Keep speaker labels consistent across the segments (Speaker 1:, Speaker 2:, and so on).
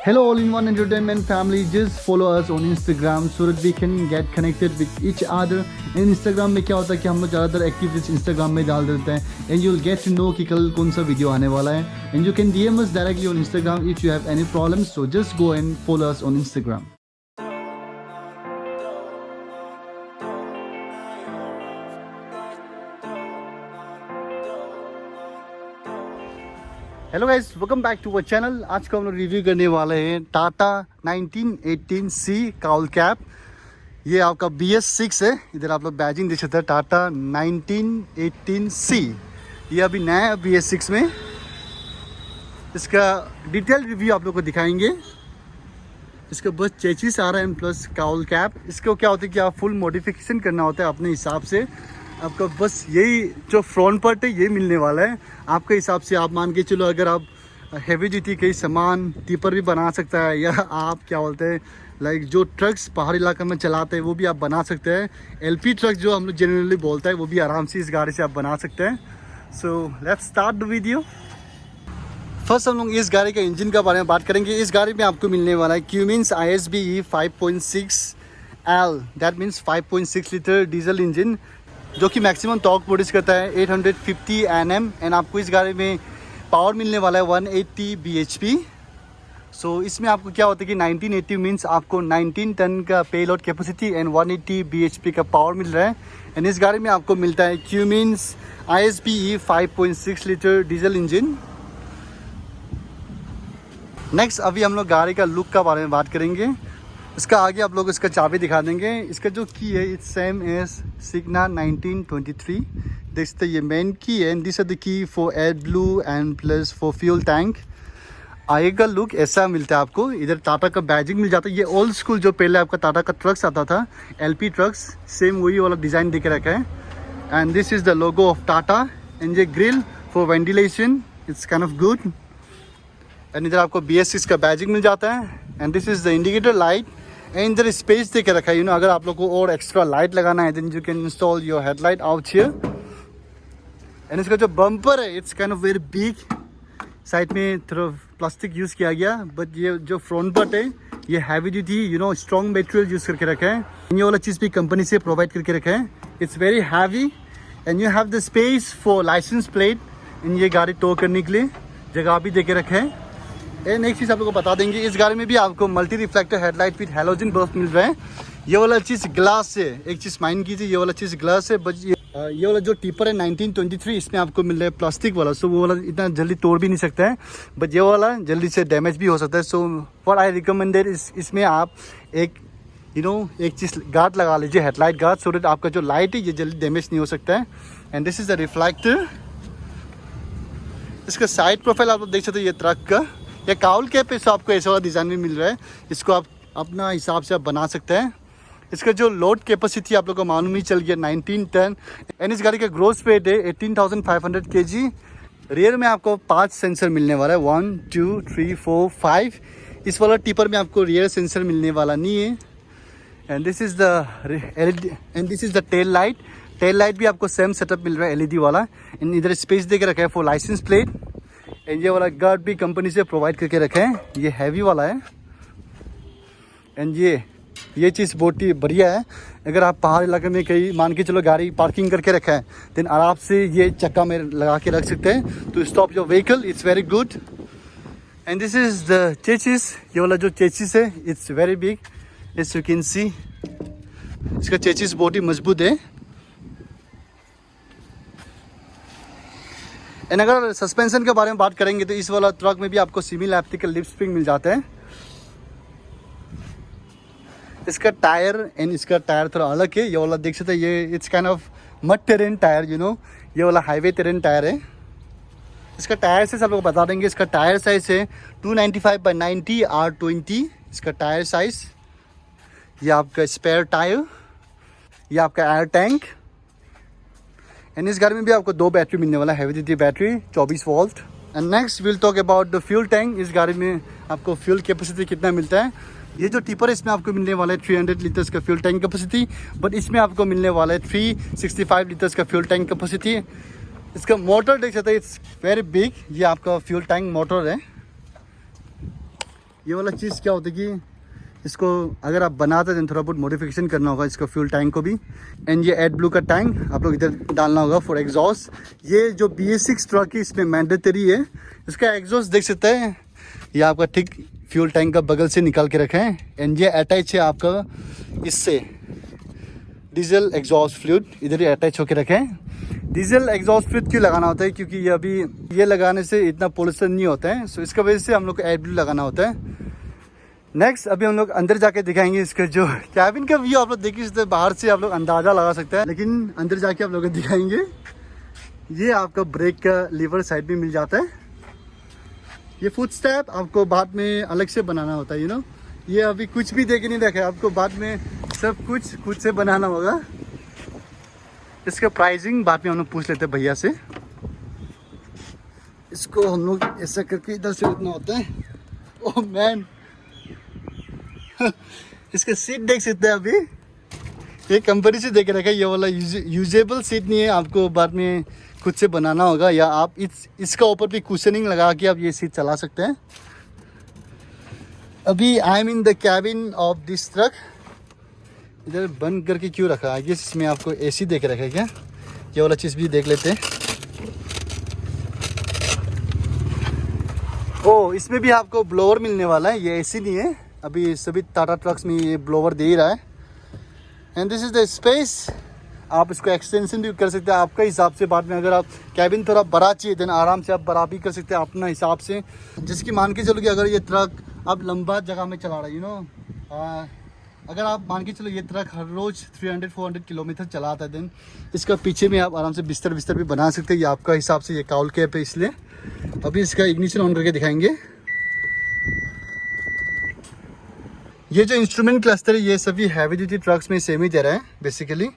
Speaker 1: Hello all-in-one entertainment family, just follow us on Instagram so that we can get connected with each other. And Instagram में क्या होता है कि हम लोग ज़्यादातर एक्टिविटीज Instagram में डाल देते हैं and you'll get to know कि कल कौन सा वीडियो आने वाला है. And you can DM us directly on Instagram if you have any problems. So just go and follow us on Instagram. Hello guys, welcome back to our channel. आज को हम लोग रिव्यू करने वाले हैं टाटा 1918C काउल कैप. ये आपका BS6 है. इधर आप लोग बैजिंग देख सकते हैं टाटा 1918C. ये अभी नया है BS6 में. इसका डिटेल रिव्यू आप लोग को दिखाएंगे. इसका बस chassis RM plus cowl cap. इसको क्या होता है कि आप फुल मॉडिफिकेशन करना होता है अपने हिसाब से. आपका बस यही जो फ्रंट पार्ट है ये मिलने वाला है आपके हिसाब से. आप मान के चलो अगर आप हैवी ड्यूटी कई सामान टिपर भी बना सकता है, या आप क्या बोलते हैं लाइक जो ट्रक्स पहाड़ी इलाके में चलाते हैं वो भी आप बना सकते हैं. LP ट्रक जो हम लोग जनरली बोलते हैं वो भी आराम से इस गाड़ी से आप बना सकते हैं. So let's start the video. First हम लोग इस गाड़ी के इंजन के बारे में बात करेंगे. इस गाड़ी में आपको मिलने वाला है Cummins ISBE 5.6L. That means 5.6 litre diesel engine जो कि मैक्सिमम टॉर्क प्रोड्यूस करता है 850 Nm. एंड आपको इस गाड़ी में पावर मिलने वाला है 180 bhp. सो इसमें आपको क्या होता है कि 1980 मीन्स आपको 19 टन का पेलोड कैपेसिटी एंड 180 bhp का पावर मिल रहा है. एंड इस गाड़ी में आपको मिलता है Cummins ISBE 5.6 litre diesel engine. Next अभी हम लोग गाड़ी का लुक का बारे में बात करेंगे. इसका आगे आप लोग इसका चाबी दिखा देंगे. इसका जो की है इट्स सेम एज सिग्ना 1923. देख सकते ये मेन की है. And this are the key for air blue and plus for fuel tank. आगे का लुक ऐसा मिलता है आपको. इधर टाटा का बैजिंग मिल जाता है. ये ओल्ड स्कूल जो पहले आपका टाटा का ट्रक्स आता था LP ट्रक्स, सेम वही वाला डिज़ाइन देके रखा है. And this is the logo of Tata. And ये grill for ventilation it's kind of good. And इधर आपको BS6 का बैजिंग मिल जाता है. And this is the indicator light. And इधर स्पेस दे के रखा है. अगर आप लोग को और एक्स्ट्रा लाइट लगाना है then you can install your headlight out here. And इसका जो बम्पर है it's kind of very big. Side में थोड़ा प्लास्टिक यूज़ किया गया. बट ये जो फ्रंट पार्ट है ये heavy duty strong material use करके रखा है. ये वाला चीज़ भी कंपनी से प्रोवाइड करके रखा है. It's very heavy. And you have the space for licence plate. In ये गाड़ी टो करने के लिए जगह भी दे के रखा है. एंड एक चीज़ आप लोग को बता देंगे, इस गाड़ी में भी आपको multi reflector headlight with halogen bulb मिल रहा है. ये वाला चीज़ ग्लास से, एक चीज़ माइंड कीजिए, ये वाला चीज़ ग्लास है. बट ये वाला जो टिपर है 1923 इसमें आपको मिल रहा है प्लास्टिक वाला. सो वो वाला इतना जल्दी तोड़ भी नहीं सकता है. बट ये वाला जल्दी से डैमेज भी हो सकता है. सो व्हाट आई रिकमेंडेड इसमें आप एक एक चीज़ गार्ड लगा लीजिए, हेडलाइट गार्ड, सो दैट आपका जो लाइट है ये जल्दी डैमेज नहीं हो सकता है. And this is the reflector. इसका साइड प्रोफाइल आप लोग देख सकते हैं. ये ट्रक का या काउल कैप पे आपको ऐसा वाला डिज़ाइन में मिल रहा है. इसको आप अपना हिसाब से आप बना सकते हैं. इसका जो लोड कैपेसिटी आप लोग को मालूम ही चल गया 19 टन. एंड इस गाड़ी का ग्रोस वेट है 18,500 kg. रियर में आपको 5 सेंसर मिलने वाला है. 1 2 3 4 5. इस वाला टिपर में आपको रियर सेंसर मिलने वाला नहीं है. And this is the end this is the tail light. Tail light भी आपको सेम सेटअप मिल रहा है LED वाला. एंड इधर स्पेस दे के रखा है फॉर लाइसेंस प्लेट. एंड ये वाला गार्ड भी कंपनी से प्रोवाइड करके रखे हैं. ये हैवी वाला है. एंड ये चीज़ बहुत ही बढ़िया है. अगर आप पहाड़ इलाके में कहीं मान के चलो गाड़ी पार्किंग करके रखा है देन आराम से ये चक्का में लगा के रख सकते हैं to stop your vehicle. It's very good. And this is the chassis. ये वाला जो चेचिस है it's very big. It's you can see. इसका चेचिस बहुत ही मजबूत है. एंड अगर सस्पेंशन के बारे में बात करेंगे तो इस वाला ट्रक में भी आपको सिमी इलेक्ट्रिकल लिप स्प्रिंग मिल जाता है. इसका टायर एंड इसका टायर थोड़ा अलग है. ये वाला देख सकते हैं ये it's kind of mud terrain tyre. ये वाला हाईवे टेरेन टायर है. इसका टायर साइज आप लोग को बता देंगे. इसका टायर साइज है 295/90 R20. इसका टायर साइज. ये आपका स्पेयर टायर. ये आपका एयर टैंक. एंड इस गाड़ी में भी आपको 2 बैटरी मिलने वाला है, heavy duty battery 24 volt. And next will talk about the fuel tank. इस गाड़ी में आपको फ्यूल कैपेसिटी कितना मिलता है. ये जो टिपर है इसमें आपको मिलने वाला है 300 लीटर्स का फ्यूल टैंक कैपेसिटी. बट इसमें आपको मिलने वाला है 365 लीटर्स का फ्यूल टैंक कैपेसिटी. इसका मोटर देख सकते हैं इट्स वेरी बिग. ये आपका फ्यूल टैंक मोटर है. ये वाला चीज़ क्या होता है कि इसको अगर आप बनाते हैं थोड़ा बहुत मॉडिफिकेशन करना होगा इसका फ्यूल टैंक को भी। एंड ये एड ब्लू का टैंक आप लोग इधर डालना होगा फॉर एग्जॉस्ट। ये जो BS6 ट्रक है इसमें मैंडेटरी है। इसका एग्जॉस्ट देख सकते हैं, ये आपका ठीक फ्यूल टैंक का बगल से निकाल के रखे हैं। एंड ये अटैच है आपका इससे डीजल एग्जॉस्ट फ्लूइड, इधर ही अटैच होकर रखे हैं। डीजल एग्जॉस्ट फ्लूइड क्यों लगाना होता है, क्योंकि ये अभी ये लगाने से इतना पोल्यूशन नहीं होता है, सो इसका वजह से हम लोग को एड ब्लू लगाना होता है। नेक्स्ट अभी हम लोग अंदर जाके दिखाएंगे इसका जो कैबिन का व्यू आप लोग देख सकते हैं। बाहर से आप लोग अंदाज़ा लगा सकते हैं, लेकिन अंदर जाके आप लोग को दिखाएंगे। ये आपका ब्रेक का लीवर साइड में मिल जाता है। ये फुट स्टेप आपको बाद में अलग से बनाना होता है, यू नो। ये अभी कुछ भी दे के नहीं रखा है, आपको बाद में सब कुछ खुद से बनाना होगा। इसका प्राइसिंग बाद में हम लोग पूछ लेते हैं भैया से। इसको हम लोग ऐसा करके इधर से उठना होता है। ओह मैन इसका सीट देख सकते हैं, अभी ये कंपनी से देख रखा है। ये वाला यूजेबल सीट नहीं है, आपको बाद में खुद से बनाना होगा, या आप इसका ऊपर भी कुशनिंग लगा के आप ये सीट चला सकते हैं। अभी I am in the cabin of this truck. इधर बंद करके क्यों रखा है, इसमें आपको AC देख रखा है क्या? ये वाला चीज़ भी देख लेते हैं। ओ इसमें भी आपको ब्लोअर मिलने वाला है, ये AC नहीं है। अभी सभी टाटा ट्रक्स में ये ब्लोअर दे ही रहा है। And this is the space, आप इसको एक्सटेंशन भी कर सकते हैं आपका हिसाब से। बाद में अगर आप कैबिन थोड़ा बड़ा चाहिए देन आराम से आप बड़ा भी कर सकते हैं अपना हिसाब से। जिसकी मान के चलो कि अगर ये ट्रक आप लंबा जगह में चला रहे हैं, यू नो, अगर आप मान के चलो ये ट्रक हर रोज़ 300-400 किलोमीटर चलाता है, देन इसका पीछे में आप आराम से बिस्तर भी बना सकते हैं। ये आपका हिसाब से, ये काउल कैप है इसलिए। अभी इसका इग्निशन ऑन करके दिखाएंगे। ये जो इंस्ट्रूमेंट क्लस्टर है ये सभी हैवी ड्यूटी ट्रक्स में सेम ही दे रहा है बेसिकली।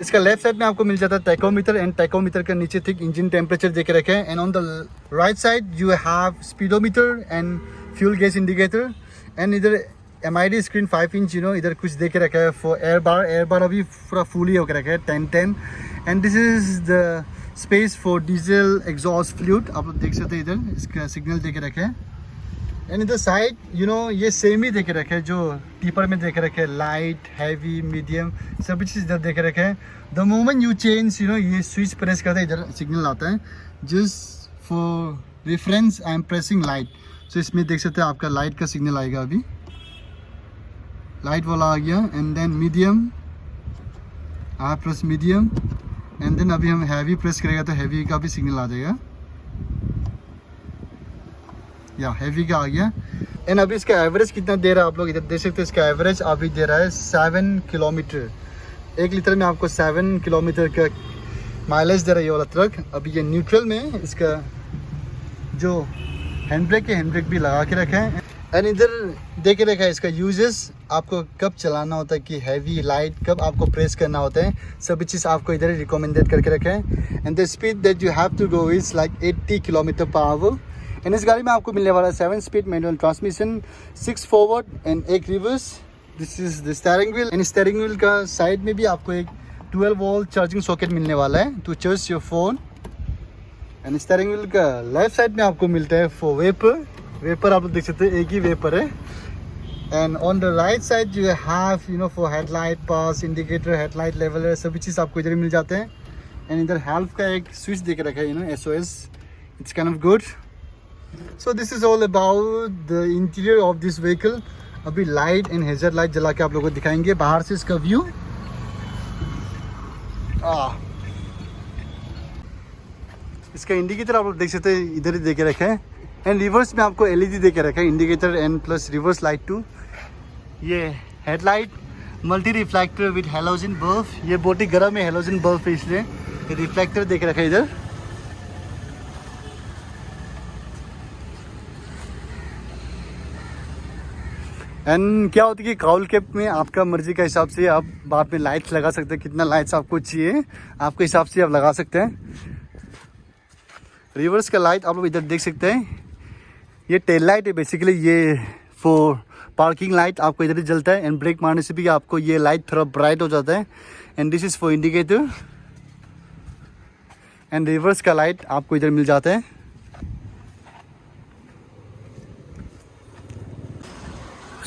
Speaker 1: इसका लेफ्ट साइड में आपको मिल जाता है टैकोमीटर, एंड टैकोमीटर का नीचे ठीक इंजन टेम्परेचर दे के रखे हैं। And on the right side you have speedometer and fuel gas indicator. And इधर MID screen 5 inch, you know, इधर कुछ दे के रखा है फॉर एयर बार अभी पूरा फुल ही होकर रखा है 10-10। And this is the space for diesel exhaust fluid, आप लोग देख सकते हैं। इधर इसका सिग्नल दे के रखे हैं। एंड इधर साइड, यू नो, ये सेम ही देखे रखे हैं जो टिपर में देखे रखे हैं। लाइट, हैवी, मीडियम सभी चीज़ इधर देखे रखे हैं। The moment you change, you know, ये स्विच प्रेस करते हैं इधर सिग्नल आता है। Just for reference I am pressing light, so इसमें देख सकते हैं आपका लाइट का सिग्नल आएगा। अभी लाइट वाला आ गया। And then medium, I press medium. And then अभी हम हैवी प्रेस करेगा तो हैवी का भी सिग्नल आ जाएगा। या हैवी का आ गया। एंड अभी इसका एवरेज कितना दे रहा है आप लोग इधर देख सकते हैं। इसका एवरेज अभी दे रहा है 7 किलोमीटर। 1 लीटर में आपको 7 किलोमीटर का माइलेज दे रहा है ये वाला ट्रक। अभी ये न्यूट्रल में इसका जो हैंड ब्रेक है, हैंड ब्रेक भी लगा के रखा है। एंड इधर देख के रखा है इसका यूजेस, आपको कब चलाना होता है कि हैवी लाइट कब आपको प्रेस करना होता है, सभी चीज़ आपको इधर ही रिकमेंडेड करके रखा है। And the speed that you have to go is like 80 kilometer per hour. And इस गाड़ी में आपको मिलने वाला है 7 speed manual transmission, 6 forward and 1 reverse. This is the steering wheel. And steering wheel का साइड में भी आपको एक 12 वोल्ट चार्जिंग सॉकेट मिलने वाला है to charge your phone. And steering wheel का लेफ्ट साइड में आपको मिलता है फॉर वेपर आप लोग देख सकते हैं, एक ही वेपर है। And on the right side you have, you know, for headlight, pass indicator, headlight leveller, सभी चीज़ आपको इधर मिल जाते हैं। एंड इधर हेल्प का एक स्विच देके रखा है, you know, SOS। It's kind of good. So this is all about the interior of this vehicle. अभी लाइट एंड हेजर लाइट जला के आप लोगों को दिखाएंगे बाहर से इसका व्यू। इसका इंडिकेटर आप लोग देख सकते हैं, इधर ही दे के रखा है। एंड रिवर्स में आपको LED दे के रखा है, indicator and plus reverse light too. ये headlight multi reflector with halogen bulb. ये बहुत ही गर्म है, हेलोजन बल्ब है इसलिए ये रिफ्लेक्टर दे के रखा है इधर। एंड क्या होता है कि काउल कैप में आपका मर्जी का हिसाब से आप बाद में लाइट्स लगा सकते हैं, कितना लाइट्स आपको चाहिए आपके हिसाब से आप लगा सकते हैं। रिवर्स का लाइट आप लोग इधर देख सकते हैं, ये टेल लाइट है बेसिकली, ये फॉर पार्किंग लाइट आपको इधर ही जलता है। एंड ब्रेक मारने से भी आपको ये लाइट थोड़ा ब्राइट हो जाता है। And this is for indicator. And reverse का लाइट आपको इधर मिल जाता है।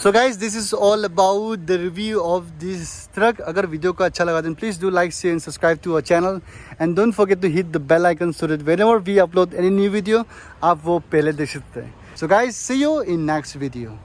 Speaker 1: So guys this is all about the review of this truck. अगर वीडियो को अच्छा लगा then please do like share and subscribe to our channel and don't forget to hit the bell icon so that whenever we upload any new video आप वो पहले देख सकते हैं. So guys see you in next video.